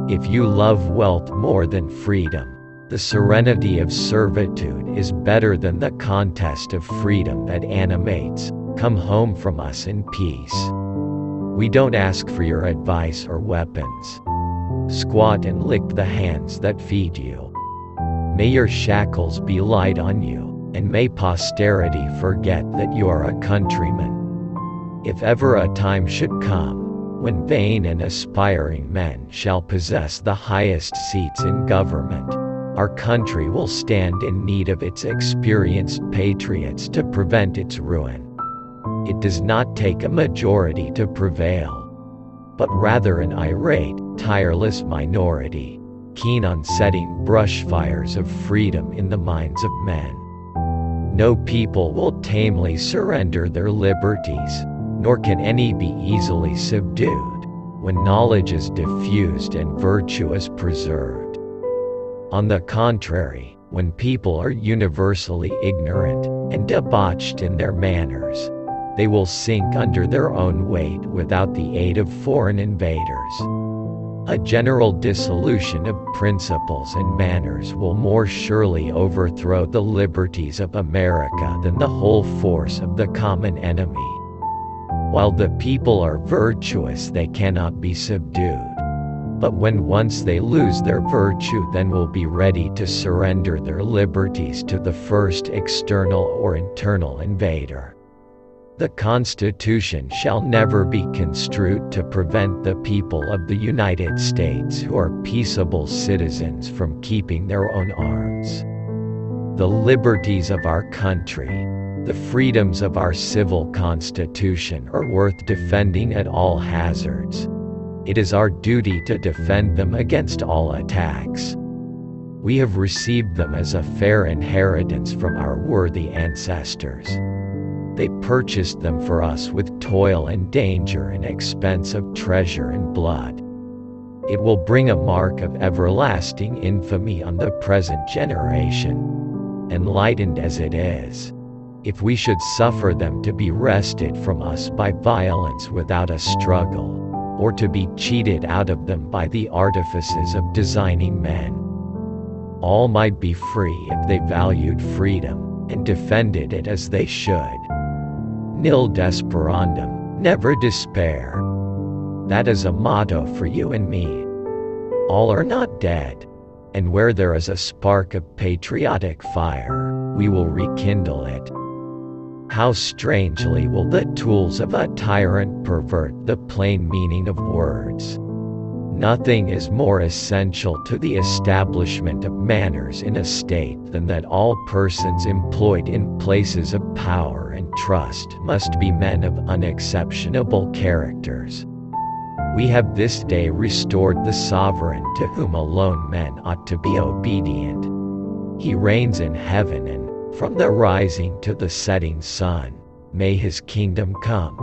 If you love wealth more than freedom, the serenity of servitude is better than the contest of freedom that animates. Come home from us in peace. We don't ask for your advice or weapons. Squat and lick the hands that feed you. May your shackles be light on you, and may posterity forget that you are a countryman. If ever a time should come when vain and aspiring men shall possess the highest seats in government, our country will stand in need of its experienced patriots to prevent its ruin. It does not take a majority to prevail, but rather an irate, tireless minority, keen on setting brush fires of freedom in the minds of men. No people will tamely surrender their liberties, nor can any be easily subdued, when knowledge is diffused and virtue is preserved. On the contrary, when people are universally ignorant and debauched in their manners, they will sink under their own weight without the aid of foreign invaders. A general dissolution of principles and manners will more surely overthrow the liberties of America than the whole force of the common enemy. While the people are virtuous, they cannot be subdued. But when once they lose their virtue, then will be ready to surrender their liberties to the first external or internal invader. The Constitution shall never be construed to prevent the people of the United States who are peaceable citizens from keeping their own arms. The liberties of our country, the freedoms of our civil constitution are worth defending at all hazards. It is our duty to defend them against all attacks. We have received them as a fair inheritance from our worthy ancestors. They purchased them for us with toil and danger and expense of treasure and blood. It will bring a mark of everlasting infamy on the present generation, enlightened as it is, if we should suffer them to be wrested from us by violence without a struggle, or to be cheated out of them by the artifices of designing men. All might be free if they valued freedom, and defended it as they should. Nil desperandum, never despair. That is a motto for you and me. All are not dead, and where there is a spark of patriotic fire, we will rekindle it. How strangely will the tools of a tyrant pervert the plain meaning of words. Nothing is more essential to the establishment of manners in a state than that all persons employed in places of power and trust must be men of unexceptionable characters. We have this day restored the sovereign to whom alone men ought to be obedient. He reigns in heaven, and from the rising to the setting sun, may his kingdom come.